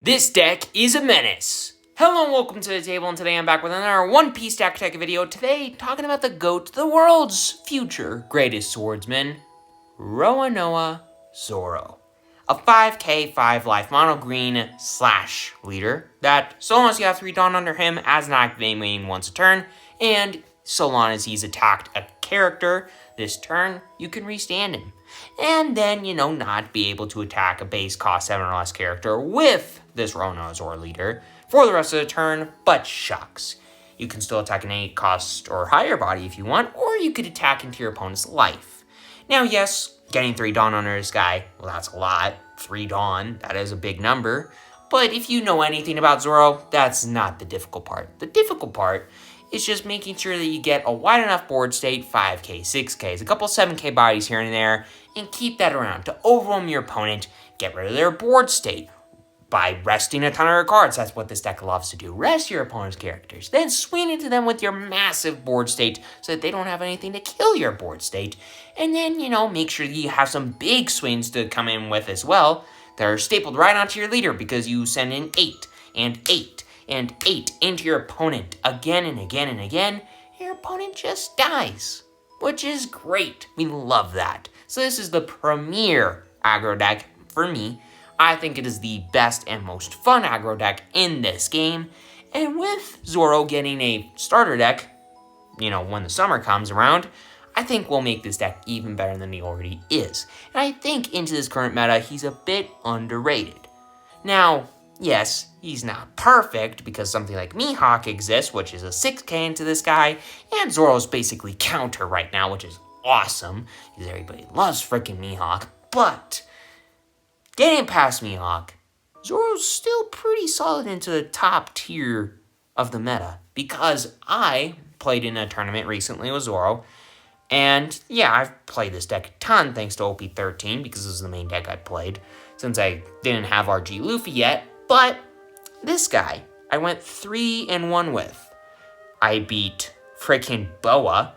This deck is a menace. Hello and welcome to the table, and today I'm back with another One Piece deck tech video. Today, talking about the GOAT, the world's future greatest swordsman, Roronoa Zoro. A 5k, 5 life mono green slash leader that, so long as you have 3 Dawn under him as an activating once a turn, and so long as he's attacked a character this turn, you can restand him. And then, not be able to attack a base cost 7 or less character with this Roronoa Zoro leader for the rest of the turn, but shucks. You can still attack an 8 cost or higher body if you want, or you could attack into your opponent's life. Now, yes, getting 3 Dawn under this guy, well, that's a lot. 3 Dawn, that is a big number. But if you know anything about Zoro, that's not the difficult part. The difficult part is just making sure that you get a wide enough board state, 5k, 6ks, a couple 7k bodies here and there, and keep that around to overwhelm your opponent, get rid of their board state by resting a ton of their cards. That's what this deck loves to do. Rest your opponent's characters, then swing into them with your massive board state so that they don't have anything to kill your board state. And then, make sure that you have some big swings to come in with as well that are stapled right onto your leader, because you send in 8 and 8 and 8 into your opponent again and again and again. Your opponent just dies, which is great. We love that. So this is the premier aggro deck for me. I think it is the best and most fun aggro deck in this game. And with Zoro getting a starter deck, when the summer comes around, I think we'll make this deck even better than he already is. And I think into this current meta, he's a bit underrated. Now, yes, he's not perfect because something like Mihawk exists, which is a 6k into this guy, and Zoro's basically counter right now, which is awesome, because everybody loves freaking Mihawk. But getting past Mihawk, Zoro's still pretty solid into the top tier of the meta, because I played in a tournament recently with Zoro, and yeah, I've played this deck a ton thanks to OP13, because this is the main deck I played, since I didn't have RG Luffy yet. But this guy, I went 3-1 with. I beat freaking Boa,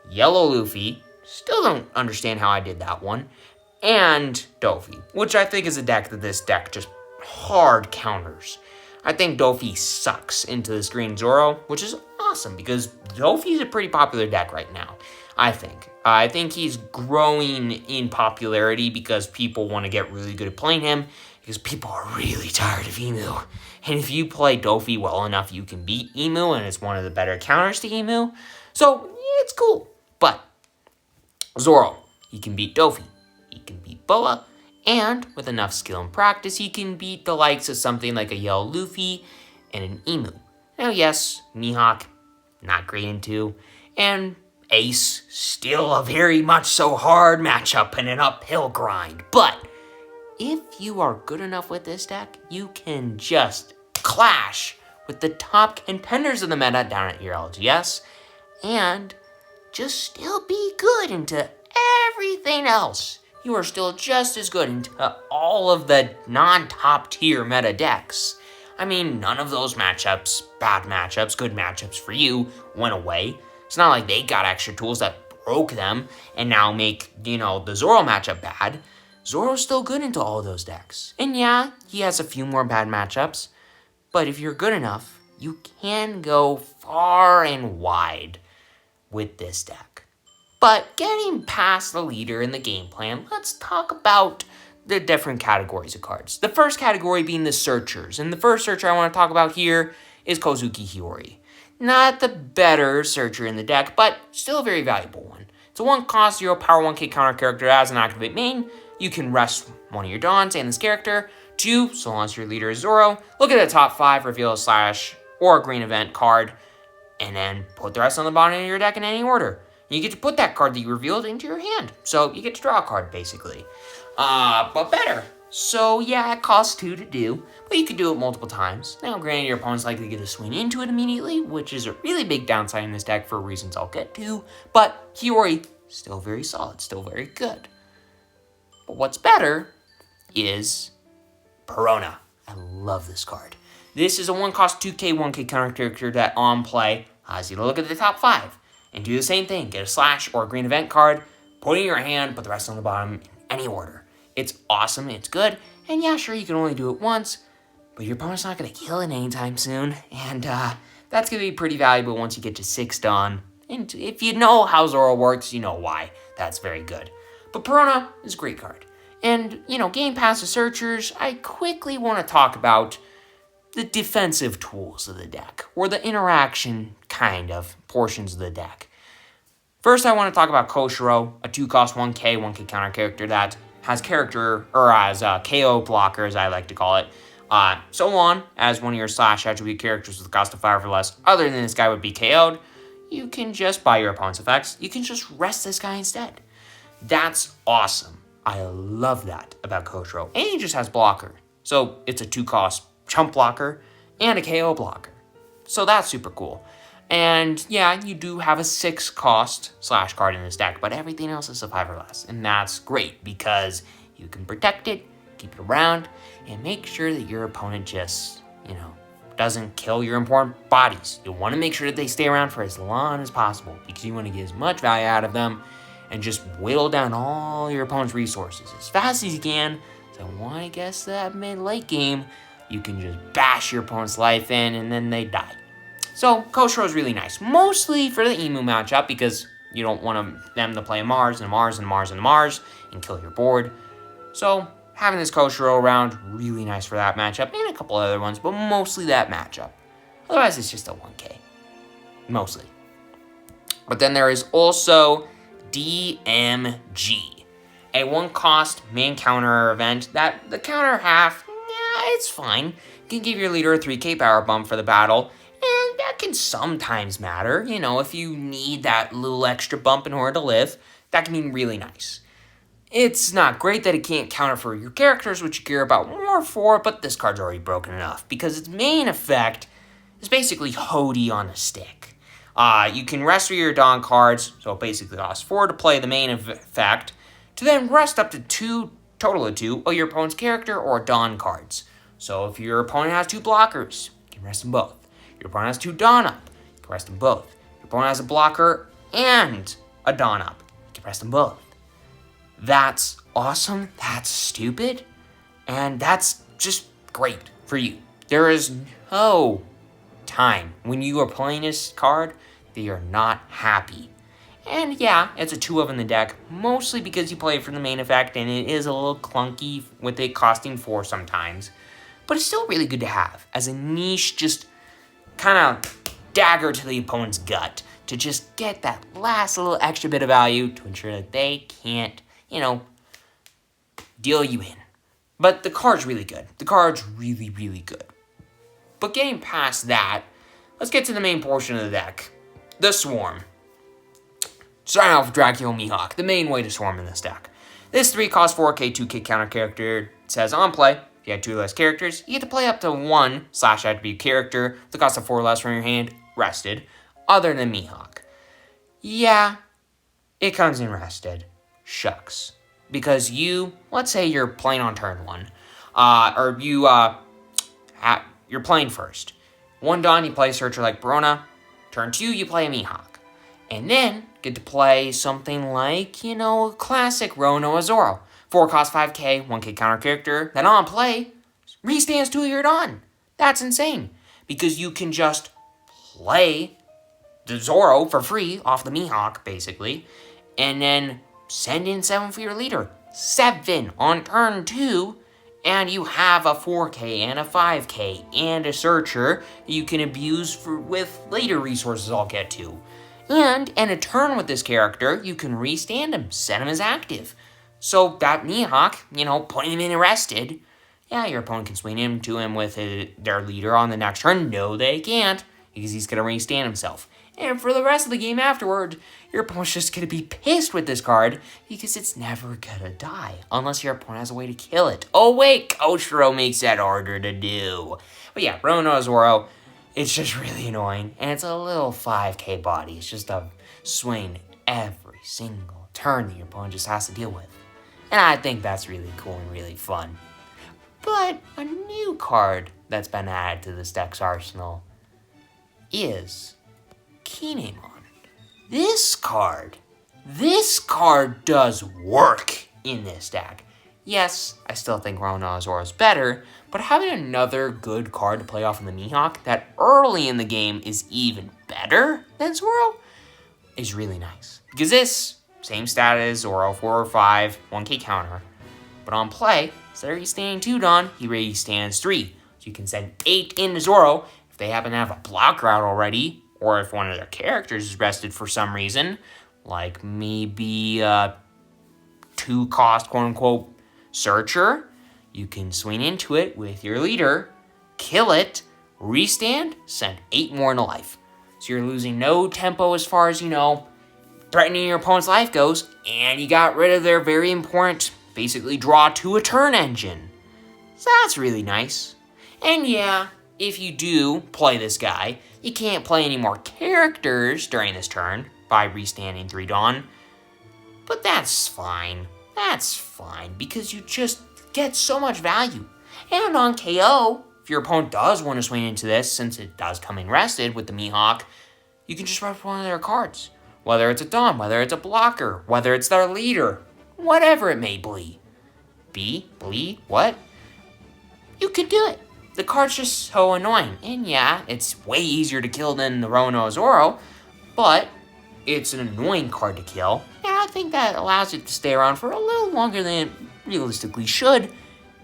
Yellow Luffy, still don't understand how I did that one, and Dofi, which I think is a deck that this deck just hard counters. I think Dofi sucks into this green Zoro, which is awesome, because Dofi's a pretty popular deck right now, I think. I think he's growing in popularity because people want to get really good at playing him, because people are really tired of Emu. And if you play Dofi well enough, you can beat Emu, and it's one of the better counters to Emu. So, yeah, it's cool. But Zoro, he can beat Dofi, he can beat Boa, and with enough skill and practice, he can beat the likes of something like a Yellow Luffy and an Emu. Now, yes, Mihawk, not great into, and Ace, still a very much so hard matchup and an uphill grind. But if you are good enough with this deck, you can just clash with the top contenders of the meta down at your LGS and just still be good into everything else. You are still just as good into all of the non-top tier meta decks. I mean, none of those matchups, bad matchups, good matchups for you, went away. It's not like they got extra tools that broke them and now make, the Zoro matchup bad. Zoro's still good into all those decks. And yeah, he has a few more bad matchups, but if you're good enough, you can go far and wide with this deck. But getting past the leader and the game plan, let's talk about the different categories of cards. The first category being the searchers, and the first searcher I want to talk about here is Kozuki Hiyori. Not the better searcher in the deck, but still a very valuable one. It's a 1-cost 0 power 1k counter character as an activate main. You can rest one of your Dawns and this character. 2, so long as your leader is Zoro, look at the top 5, reveal a slash or a green event card, and then put the rest on the bottom of your deck in any order. You get to put that card that you revealed into your hand, so you get to draw a card, basically. But better. So yeah, it costs 2 to do, but you can do it multiple times. Now, granted, your opponent's likely to get a swing into it immediately, which is a really big downside in this deck for reasons I'll get to, but Hiyori, still very solid, still very good. But what's better is Perona. I love this card. This is a 1-cost 2k, 1k counter character that on play allows you to look at the top 5 and do the same thing. Get a slash or a green event card, put it in your hand, put the rest on the bottom in any order. It's awesome, it's good, and yeah, sure, you can only do it once, but your opponent's not going to kill it anytime soon, and that's going to be pretty valuable once you get to 6 done. And if you know how Zoro works, you know why. That's very good. But Perona is a great card. And, Game Pass Searchers, I quickly want to talk about the defensive tools of the deck, or the interaction, kind of, portions of the deck. First, I want to talk about Koshiro, a 2-cost 1K counter character that has KO blocker, as I like to call it. So long as one of your slash attribute characters with a cost of 5 or less, other than this guy, would be KO'd, you can just buy your opponent's effects. You can just rest this guy instead. That's awesome. I love that about Koshiro. And he just has blocker. So it's a 2-cost chump blocker and a KO blocker. So that's super cool. And yeah, you do have a 6-cost slash card in this deck, but everything else is a 5 or less. And that's great because you can protect it, keep it around, and make sure that your opponent just, doesn't kill your important bodies. You want to make sure that they stay around for as long as possible because you want to get as much value out of them and just whittle down all your opponent's resources as fast as you can. So when it gets to that mid-late game, you can just bash your opponent's life in and then they die. So Koshiro is really nice, mostly for the Emu matchup because you don't want them to play Mars and Mars and Mars and Mars and kill your board. So having this Koshiro around, really nice for that matchup, and a couple other ones, but mostly that matchup. Otherwise, it's just a 1K, mostly. But then there is also DMG, a 1-cost main counter event that the counter half, it's fine. You can give your leader a 3K power bump for the battle, and that can sometimes matter. If you need that little extra bump in order to live, that can be really nice. It's not great that it can't counter for your characters, which you care about more for, but this card's already broken enough, because its main effect is basically Hody on a stick. You can rest your Dawn cards, so it basically costs 4 to play the main effect, to then rest up to 2, total of 2, of your opponent's character or Dawn cards. So if your opponent has 2 blockers, you can rest them both. Your opponent has 2 Dawn up, you can rest them both. Your opponent has a blocker and a Dawn up, you can rest them both. That's awesome, that's stupid, and that's just great for you. There is no time when you are playing this card that you're not happy. And yeah, it's a 2 of in the deck, mostly because you play it for the main effect, and it is a little clunky with it costing 4 sometimes. But it's still really good to have as a niche, just kind of dagger to the opponent's gut to just get that last little extra bit of value to ensure that they can't, deal you in. But the card's really good. The card's really, really good. But getting past that, let's get to the main portion of the deck. The Swarm. Starting off with Dracula Mihawk, the main way to swarm in this deck. This 3-cost 4K, 2K counter character says on play, if you have 2 or less characters, you get to play up to 1 slash attribute character with the cost of 4 or less from your hand, rested, other than Mihawk. Yeah, it comes in rested. Shucks. Because let's say you're playing on turn 1, you're playing first. 1 Dawn, you play a Searcher like Perona. Turn 2, you play a Mihawk. And then get to play something like, classic Rono Zoro. 4-cost 5K, 1K counter character that on play restands 2 of your Dawn. That's insane. Because you can just play the Zoro for free off the Mihawk, basically, and then send in 7 for your leader. 7 on turn 2, and you have a 4K and a 5K and a Searcher you can abuse with later resources I'll get to. And in a turn with this character, you can restand him, set him as active. So that Mihawk, putting him in arrested, yeah, your opponent can swing him to him with their leader on the next turn. No, they can't, because he's going to restand himself. And for the rest of the game afterward, your opponent's just going to be pissed with this card because it's never going to die unless your opponent has a way to kill it. Oh wait, Koshiro makes that harder to do. But yeah, Rono Zoro, it's just really annoying. And it's a little 5K body. It's just a swing every single turn that your opponent just has to deal with. And I think that's really cool and really fun. But a new card that's been added to this deck's arsenal is Kinemon. This card does work in this deck. Yes, I still think Rona Zoro is better, but having another good card to play off in the Mihawk that early in the game is even better than Zoro is really nice. Because this, same stat as Zoro, 4 or 5, 1k counter, but on play, instead of standing 2 Dawn, he already stands 3. So you can send 8 into Zoro if they happen to have a blocker out already, or if one of their characters is rested for some reason, like maybe 2-cost quote-unquote Searcher. You can swing into it with your leader, kill it, restand, send 8 more into life. So you're losing no tempo as far as, threatening your opponent's life goes, and you got rid of their very important, basically draw to a turn engine. So that's really nice. And yeah, if you do play this guy, you can't play any more characters during this turn by restanding 3 Dawn, but that's fine. That's fine, because you just get so much value. And on KO, if your opponent does want to swing into this, since it does come in rested with the Mihawk, you can just rep one of their cards. Whether it's a Dawn, whether it's a blocker, whether it's their leader, whatever it may be. What? You can do it. The card's just so annoying. And yeah, it's way easier to kill than the Rona Zoro, but it's an annoying card to kill. And I think that allows it to stay around for a little longer than it realistically should.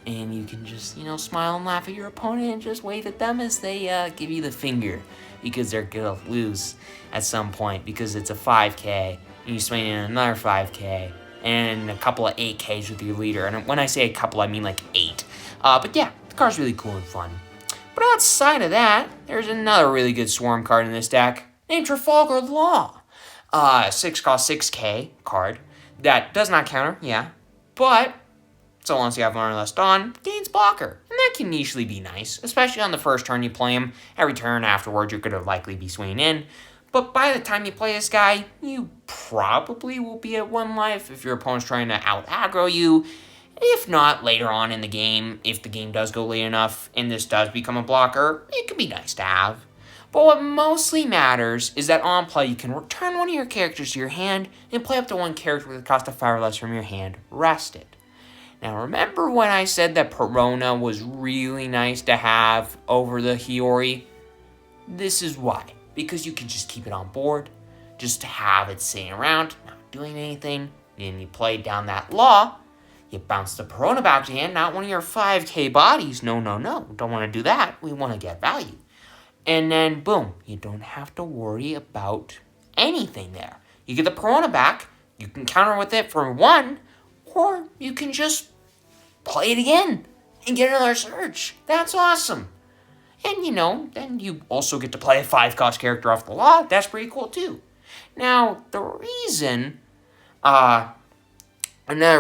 And you can just, smile and laugh at your opponent and just wave at them as they give you the finger. Because they're going to lose at some point because it's a 5k. And you swing in another 5k. And a couple of 8ks with your leader. And when I say a couple, I mean like 8. But yeah, the card's really cool and fun. But outside of that, there's another really good Swarm card in this deck named Trafalgar Law. 6-cost 6k card that does not counter, yeah. But so long as you have one or less Dawn, gains blocker. And that can usually be nice, especially on the first turn you play him. Every turn afterwards, you're going to likely be swinging in. But by the time you play this guy, you probably will be at 1 life if your opponent's trying to out-aggro you. If not, later on in the game, if the game does go late enough and this does become a blocker, it can be nice to have. But what mostly matters is that on play, you can return one of your characters to your hand and play up to 1 character with a cost of 5 or less from your hand rested. Now, remember when I said that Perona was really nice to have over the Hiyori? This is why. Because you can just keep it on board, just to have it sitting around, not doing anything, and you play down that Law, you bounce the Perona back to hand, not one of your 5k bodies. No. Don't want to do that. We want to get value. And then, boom, you don't have to worry about anything there. You get the Perona back, you can counter with it for 1, or you can just play it again and get another search. That's awesome. And, then you also get to play a 5-cost character off the Law. That's pretty cool, too. Now, another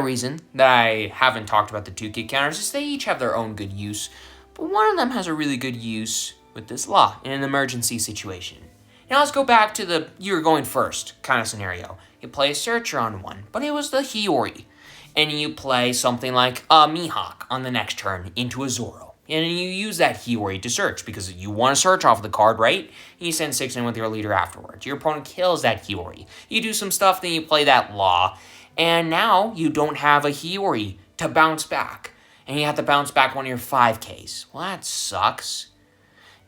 reason that I haven't talked about the 2k counters is they each have their own good use, but one of them has a really good use with this Law in an emergency situation. Now let's go back to the you're going first kind of scenario. You play a Searcher on 1, but it was the Hiyori. And you play something like a Mihawk on the next turn into a Zoro. And you use that Hiyori to search because you want to search off the card, right? And you send 6 in with your leader afterwards. Your opponent kills that Hiyori. You do some stuff, then you play that Law. And now you don't have a Hiyori to bounce back. And you have to bounce back one of your 5Ks. Well, that sucks.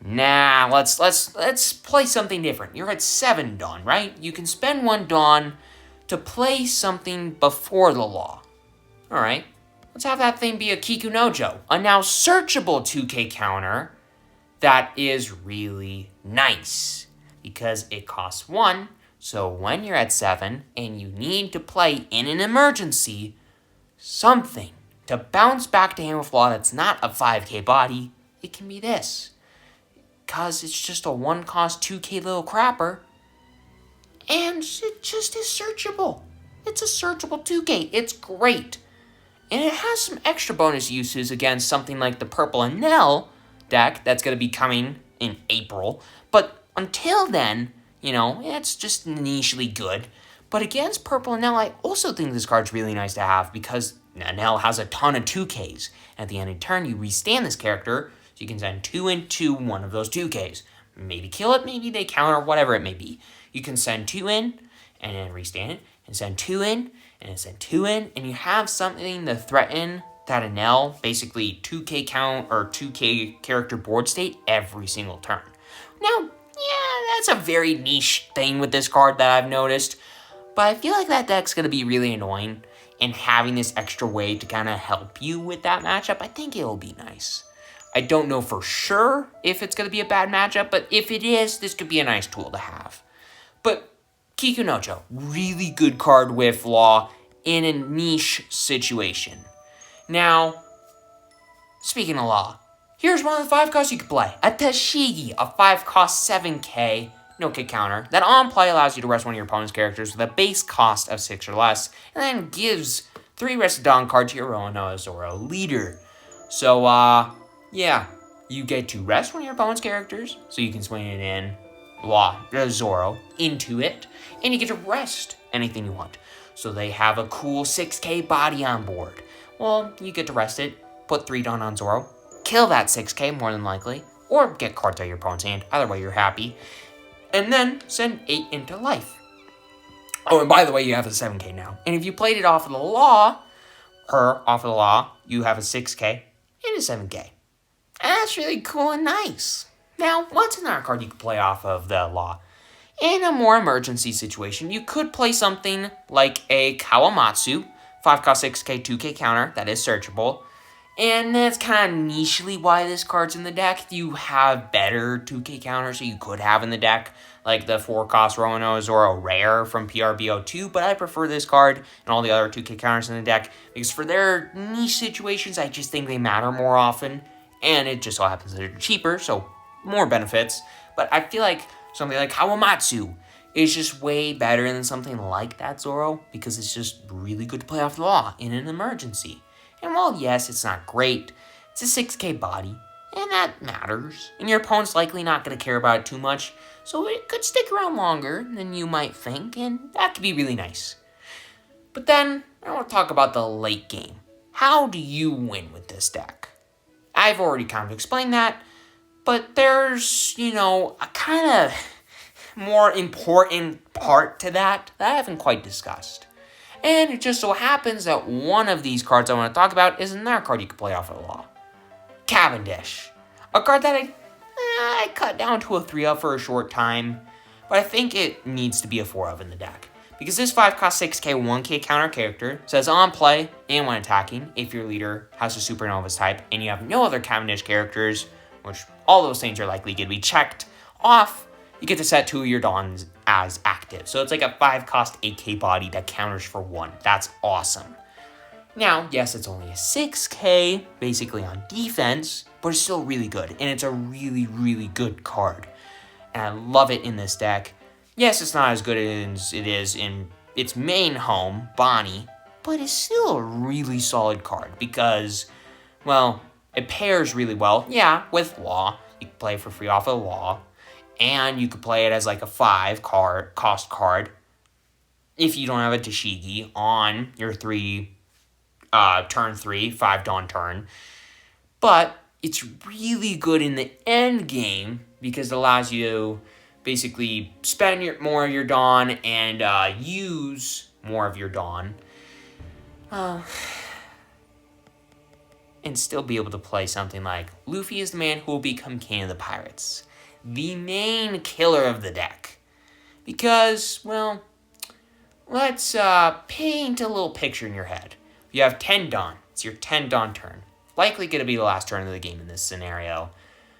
Nah, let's play something different. You're at 7 Dawn, right? You can spend 1 Dawn to play something before the Law. Alright, let's have that thing be a Kikunojo, a now searchable 2k counter that is really nice because it costs 1, so when you're at 7 and you need to play in an emergency something to bounce back to hand with Law that's not a 5k body, it can be this. Because it's just a 1-cost 2k little crapper, and it just is searchable. It's a searchable 2k. It's great. And it has some extra bonus uses against something like the Purple Enel deck that's going to be coming in April. But until then, it's just nichely good. But against Purple Enel, I also think this card's really nice to have because Enel has a ton of 2Ks. At the end of the turn, you restand this character, so you can send 2 into one of those 2Ks. Maybe kill it, maybe they counter, whatever it may be. You can send 2 in, and then restand it, and send 2 in, and then send 2 in, and you have something to threaten that Enel, basically 2k count or 2k character board state every single turn. Now, yeah, that's a very niche thing with this card that I've noticed, but I feel like that deck's going to be really annoying, and having this extra way to kind of help you with that matchup, I think it'll be nice. I don't know for sure if it's going to be a bad matchup, but if it is, this could be a nice tool to have. But Kikunojo, really good card with Law in a niche situation. Now, speaking of Law, here's one of the 5 costs you could play. A TCG, a 5 cost 7k, no kick counter, that on play allows you to rest one of your opponent's characters with a base cost of 6 or less, and then gives 3 rested Dawn cards to your Roanoa Zoro leader. So, yeah, you get to rest one of your opponent's characters, so you can swing it in, Zoro, into it, and you get to rest anything you want. So they have a cool 6k body on board. Well, you get to rest it, put 3 Dawn on Zoro, kill that 6k more than likely, or get cards out of your opponent's hand, either way you're happy, and then send 8 into life. Oh, and by the way, you have a 7k now. And if you played it off of the Law, you have a 6k and a 7k. And that's really cool and nice. Now, what's another card you could play off of the Law? In a more emergency situation, you could play something like a Kawamatsu, 5 cost 6k, 2k counter, that is searchable. And that's kind of nichely why this card's in the deck. You have better 2k counters that you could have in the deck, like the 4 cost Roanoa Zoro Rare from PRBO2, but I prefer this card and all the other 2k counters in the deck, because for their niche situations, I just think they matter more often, and it just so happens that they're cheaper, so more benefits. But I feel like something like Kawamatsu is just way better than something like that Zoro, because it's just really good to play off the Law in an emergency. And while, yes, it's not great, it's a 6k body, and that matters. And your opponent's likely not going to care about it too much, so it could stick around longer than you might think, and that could be really nice. But then, I want to talk about the late game. How do you win with this deck? I've already kind of explained that, but there's, a kind of more important part to that I haven't quite discussed. And it just so happens that one of these cards I want to talk about is another card you can play off of the Law. Cavendish. A card that I cut down to a 3 of for a short time, but I think it needs to be a 4 of in the deck. Because this 5 cost 6k, 1k counter character says on play and when attacking, if your leader has a Supernova's type and you have no other Cavendish characters, which all those things are likely going to be checked off, you get to set 2 of your Dawns as active. So it's like a 5 cost 8k body that counters for 1. That's awesome. Now, yes, it's only a 6k, basically on defense, but it's still really good. And it's a really, really good card. And I love it in this deck. Yes, it's not as good as it is in its main home, Bonnie, but it's still a really solid card because, well, it pairs really well, yeah, with Law. You can play it for free off of Law. And you could play it as like a 5 cost card if you don't have a Tashigi on your turn 3, 5 Dawn turn. But it's really good in the end game because it allows you to basically spend more of your Dawn and use more of your Dawn. And still be able to play something like Luffy is the man who will become king of the pirates. The main killer of the deck. Because, well, let's paint a little picture in your head. You have 10 Dawn. It's your 10 Dawn turn. Likely going to be the last turn of the game in this scenario.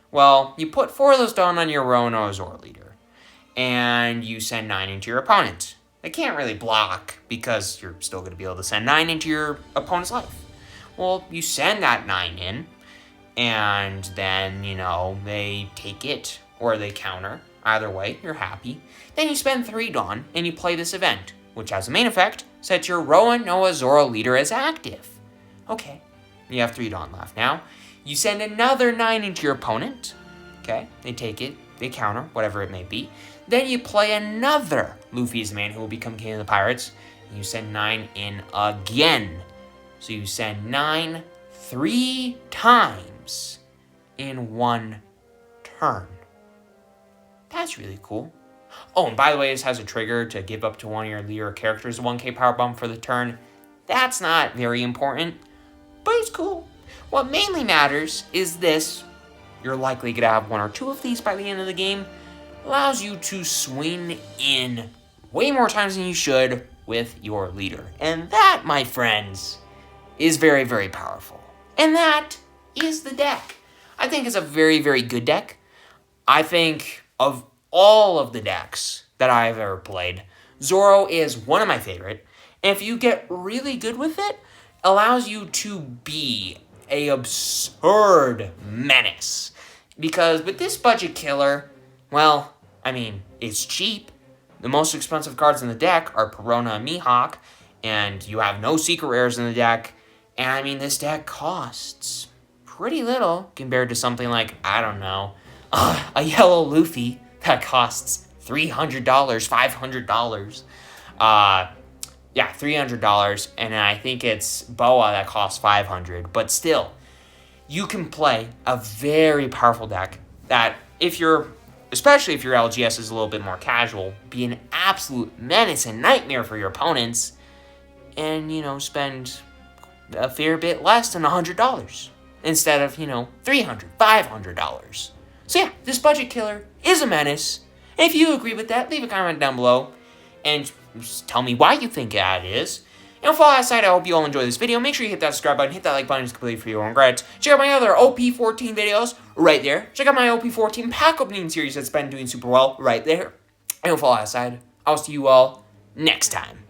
Well, you put 4 of those Dawn on your Roanoa Zoro leader. And you send 9 into your opponent. They can't really block because you're still going to be able to send 9 into your opponent's life. Well, you send that 9 in. And then, they take it. Or they counter. Either way, you're happy. Then you spend 3 Dawn, and you play this event, which has a main effect, sets your Roanoa Zoro leader as active. Okay, you have 3 Dawn left. Now, you send another 9 into your opponent. Okay, they take it, they counter, whatever it may be. Then you play another Luffy's the man who will become king of the pirates. And you send 9 in again. So you send 9 3 times in 1 turn. That's really cool. Oh, and by the way, this has a trigger to give up to one of your leader characters a 1k power bump for the turn. That's not very important, but it's cool. What mainly matters is this. You're likely going to have one or two of these by the end of the game. Allows you to swing in way more times than you should with your leader. And that, my friends, is very, very powerful. And that is the deck. I think it's a very, very good deck. I think of all of the decks that I've ever played, Zoro is one of my favorite. And if you get really good with it, allows you to be a absurd menace. Because with this budget killer, well, I mean, it's cheap. The most expensive cards in the deck are Perona and Mihawk, and you have no secret rares in the deck. And I mean, this deck costs pretty little compared to something like, I don't know, a yellow Luffy that costs $300, $500. Yeah, $300, and I think it's Boa that costs $500. But still, you can play a very powerful deck that, especially if your LGS is a little bit more casual, be an absolute menace and nightmare for your opponents, and, spend a fair bit less than $100 instead of, $300, $500. So yeah, this budget killer is a menace. And if you agree with that, leave a comment down below and just tell me why you think that is. And for all that side, I hope you all enjoyed this video. Make sure you hit that subscribe button, hit that like button, it's completely free or congrats. Check out my other OP14 videos right there. Check out my OP14 pack opening series that's been doing super well right there. And for all that side, I'll see you all next time.